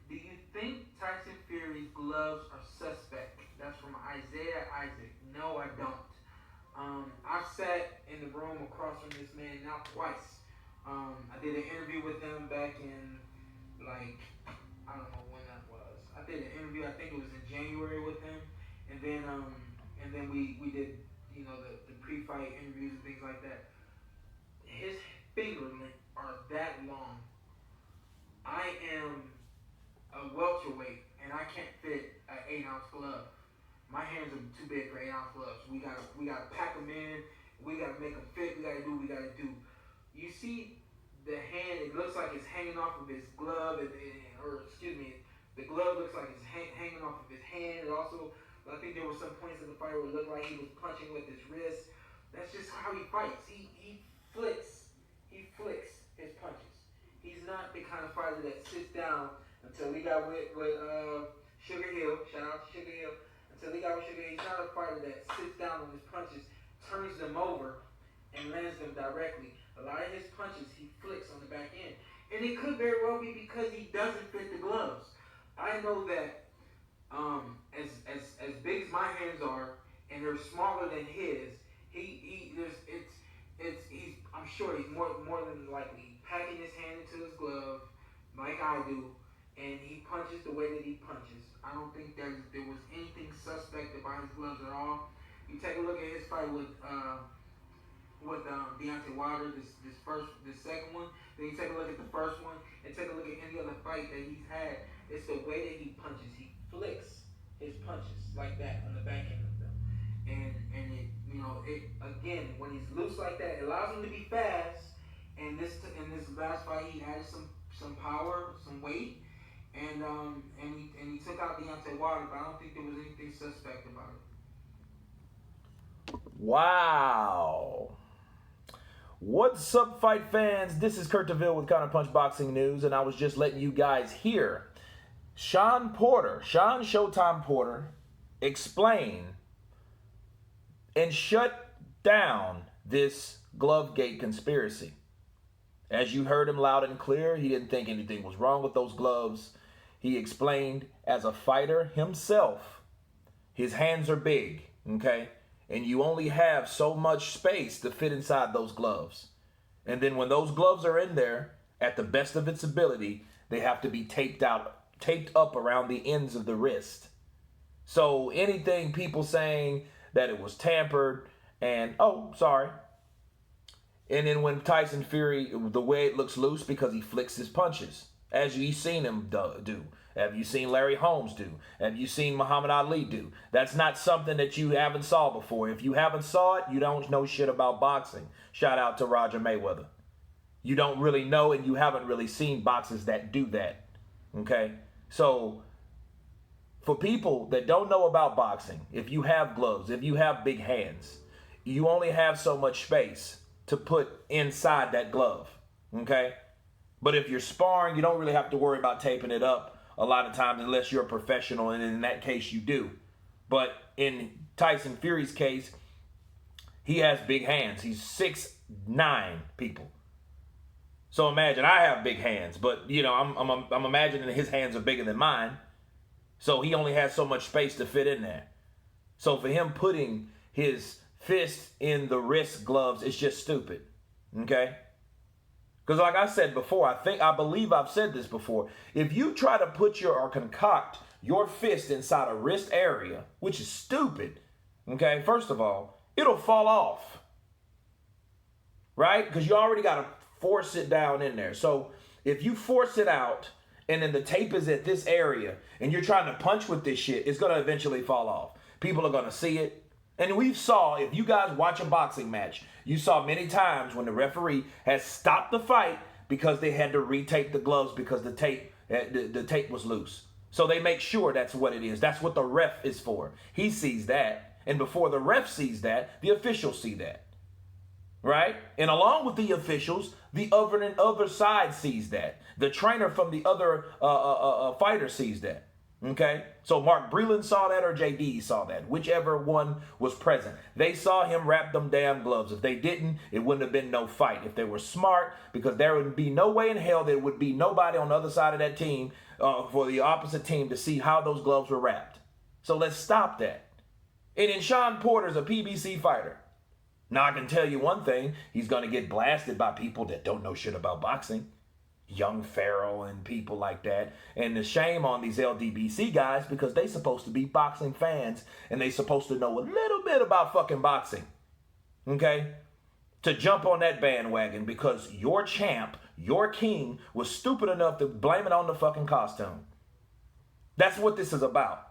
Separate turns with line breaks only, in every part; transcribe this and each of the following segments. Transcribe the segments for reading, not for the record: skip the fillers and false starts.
Do you think Tyson Fury's gloves are suspect? That's from Isaiah Isaac. No, I don't. I've sat in the room across from this man now twice. I did an interview with him back in, like, I don't know when that was. I did an interview. I think it was in January with him, and then we did, the pre-fight interviews and things like that. His fingernails are that long. I am a welterweight, and I can't fit an 8-ounce glove. My hands are too big for 8-ounce gloves. We gotta pack them in. We gotta make them fit. We gotta do what we gotta do. You see the hand? It looks like it's hanging off of his glove, or excuse me, the glove looks like it's hanging off of his hand. It also, I think there were some points in the fight where it looked like he was punching with his wrist. That's just how he fights. He flicks. He flicks his punches. He's not the kind of fighter that sits down until he got with Sugar Hill. Shout out to Sugar Hill. Until he got with Sugar Hill, he's not a fighter that sits down on his punches, turns them over, and lands them directly. A lot of his punches he flicks on the back end, and it could very well be because he doesn't fit the gloves. I know that as big as my hands are, and they're smaller than his, I'm sure he's more than likely packing his hand into his glove like I do, and he punches the way that he punches. I don't think there was anything suspect about his gloves at all. You take a look at his fight with Deontay Wilder, this second one. Then you take a look at the first one, and take a look at any other fight that he's had. It's the way that he punches. He flicks his punches like that on the back end of them, and it again, when he's loose like that, it allows him to be fast. And this last fight, he added some power, some weight. And he took out Deontay Wilder, but I don't think there was anything suspect about it.
Wow. What's up, fight fans? This is Kurt DeVille with Counterpunch Boxing News, and I was just letting you guys hear Shawn Showtime Porter, explain and shut down this Glovegate conspiracy. As you heard him loud and clear, he didn't think anything was wrong with those gloves. He explained, as a fighter himself, his hands are big, okay? And you only have so much space to fit inside those gloves. And then when those gloves are in there, at the best of its ability, they have to be taped up around the ends of the wrist. So anything people saying that it was tampered and, and then when Tyson Fury, the way it looks loose because he flicks his punches, as you've seen him do. Have you seen Larry Holmes do? Have you seen Muhammad Ali do? That's not something that you haven't saw before. If you haven't saw it, you don't know shit about boxing. Shout out to Roger Mayweather. You don't really know, and you haven't really seen boxers that do that. Okay? So, for people that don't know about boxing, if you have gloves, if you have big hands, you only have so much space to put inside that glove. Okay? But if you're sparring, you don't really have to worry about taping it up a lot of times unless you're a professional, and in that case you do. But in Tyson Fury's case, he has big hands. He's 6'9", people. So imagine I have big hands, but I'm imagining his hands are bigger than mine. So he only has so much space to fit in there. So for him putting his fist in the wrist gloves, it's just stupid. Okay? Because like I said before, I believe I've said this before. If you try to put or concoct your fist inside a wrist area, which is stupid, okay, first of all, it'll fall off. Right? Because you already got to force it down in there. So if you force it out and then the tape is at this area and you're trying to punch with this shit, it's going to eventually fall off. People are going to see it. And if you guys watch a boxing match, you saw many times when the referee has stopped the fight because they had to retape the gloves because the tape was loose. So they make sure that's what it is. That's what the ref is for. He sees that. And before the ref sees that, the officials see that. Right? And along with the officials, the other side sees that. The trainer from the other fighter sees that. Okay, so Mark Breland saw that or JD saw that, whichever one was present. They saw him wrap them damn gloves. If they didn't, it wouldn't have been no fight. If they were smart, because there would be no way in hell there would be nobody on the other side of that team for the opposite team to see how those gloves were wrapped. So let's stop that. And then Shawn Porter's a PBC fighter. Now I can tell you one thing, he's going to get blasted by people that don't know shit about boxing. Young Farrell and people like that. And the shame on these LDBC guys because they supposed to be boxing fans and they supposed to know a little bit about fucking boxing. Okay? To jump on that bandwagon because your champ, your king, was stupid enough to blame it on the fucking costume. That's what this is about.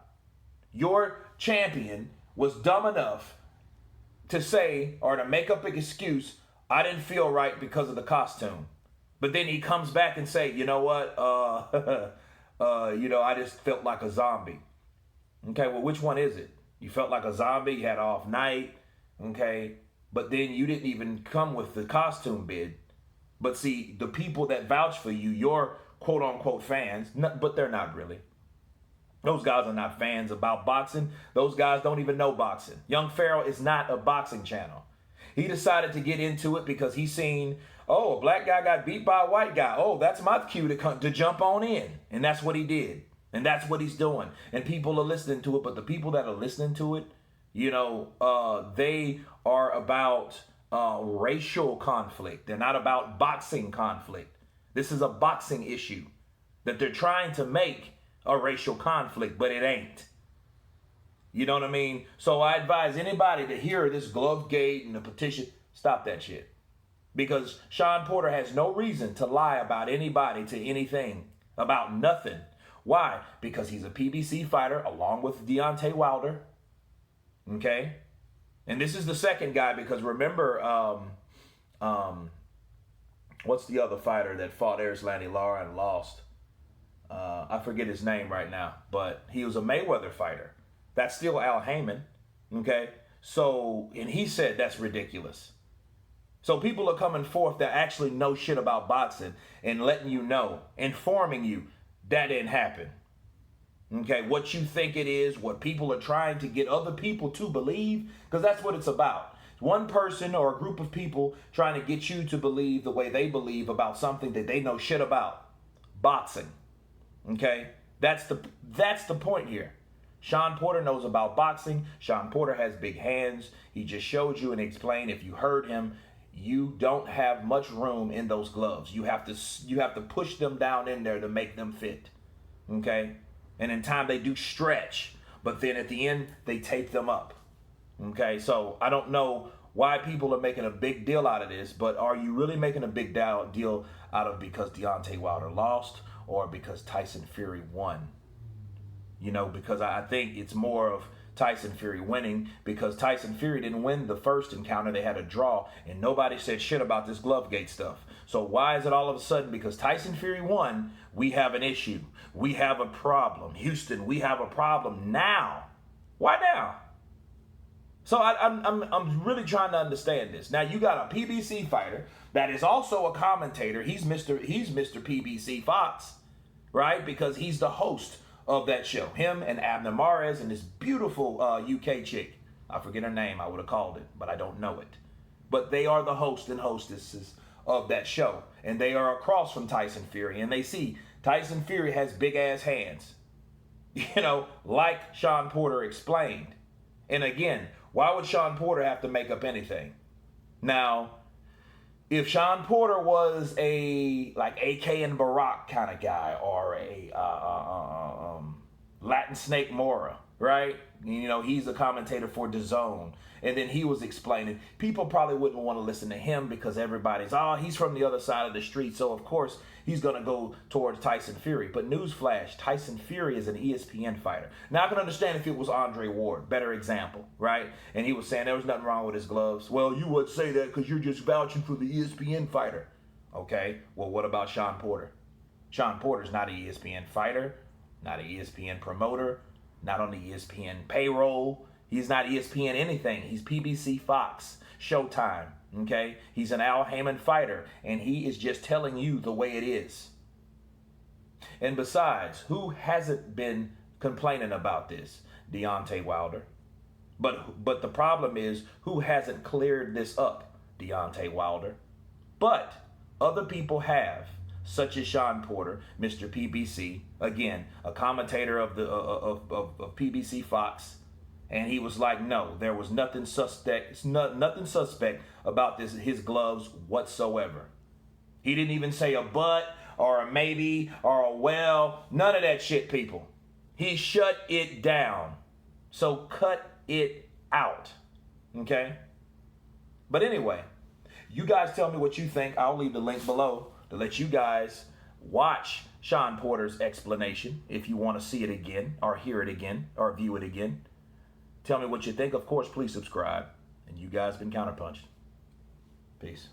Your champion was dumb enough to say or to make up an excuse, I didn't feel right because of the costume. But then he comes back and say, you know what? I just felt like a zombie. Okay, well, which one is it? You felt like a zombie, you had an off night, okay? But then you didn't even come with the costume bid. But see, the people that vouch for you, your quote-unquote fans, but they're not really. Those guys are not fans about boxing. Those guys don't even know boxing. Young Farrell is not a boxing channel. He decided to get into it because he seen, oh, a black guy got beat by a white guy. Oh, that's my cue to jump on in. And that's what he did. And that's what he's doing. And people are listening to it. But the people that are listening to it, they are about racial conflict. They're not about boxing conflict. This is a boxing issue that they're trying to make a racial conflict, but it ain't. You know what I mean? So I advise anybody to hear this glove gate and the petition, stop that shit. Because Shawn Porter has no reason to lie about anybody to anything, about nothing. Why? Because he's a PBC fighter along with Deontay Wilder. Okay? And this is the second guy because remember, what's the other fighter that fought Erislandy Lara and lost? I forget his name right now, but he was a Mayweather fighter. That's still Al Heyman, okay? So, and he said that's ridiculous. So people are coming forth that actually know shit about boxing and letting you know, informing you that didn't happen. Okay, what you think it is, what people are trying to get other people to believe, because that's what it's about. One person or a group of people trying to get you to believe the way they believe about something that they know shit about. Boxing. Okay? That's the point here. Shawn Porter knows about boxing. Shawn Porter has big hands. He just showed you and explained, if you heard him, you don't have much room in those gloves. You have to push them down in there to make them fit. Okay? And in time they do stretch, but then at the end they tape them up. Okay? So I don't know why people are making a big deal out of this, but are you really making a big deal out of because Deontay Wilder lost or because Tyson Fury won? Because I think it's more of Tyson Fury winning because Tyson Fury didn't win the first encounter. They had a draw and nobody said shit about this glove gate stuff. So why is it all of a sudden because Tyson Fury won, we have an issue. We have a problem. Houston, we have a problem now. Why now? So I'm really trying to understand this. Now you got a PBC fighter that is also a commentator. He's Mr. PBC Fox, right? Because he's the host of that show. Him and Abner Mares and this beautiful UK chick. I forget her name. I would have called it, but I don't know it. But they are the host and hostesses of that show. And they are across from Tyson Fury. And they see Tyson Fury has big ass hands. Like Shawn Porter explained. And again, why would Shawn Porter have to make up anything? Now, if Shawn Porter was a like AK and Barack kind of guy or a Latin Snake Mora, right? He's a commentator for DAZN. And then he was explaining, people probably wouldn't want to listen to him because everybody's, he's from the other side of the street. So, of course, he's going to go towards Tyson Fury. But newsflash, Tyson Fury is an ESPN fighter. Now, I can understand if it was Andre Ward, better example, right? And he was saying there was nothing wrong with his gloves. Well, you would say that because you're just vouching for the ESPN fighter. Okay, well, what about Shawn Porter? Shawn Porter's not an ESPN fighter, not an ESPN promoter, not on the ESPN payroll. He's not ESPN anything. He's PBC Fox, Showtime, okay? He's an Al Heyman fighter, and he is just telling you the way it is. And besides, who hasn't been complaining about this, Deontay Wilder. But the problem is, who hasn't cleared this up? Deontay Wilder. But other people have, such as Shawn Porter, Mr. PBC, again, a commentator of the of PBC Fox, and he was like, no, there was nothing suspect about his gloves whatsoever. He didn't even say a but or a maybe or a well, none of that shit, people. He shut it down. So cut it out. Okay? But anyway, you guys tell me what you think. I'll leave the link below to let you guys watch Shawn Porter's explanation if you want to see it again or hear it again or view it again. Tell me what you think. Of course, please subscribe. And you guys been counterpunched. Peace.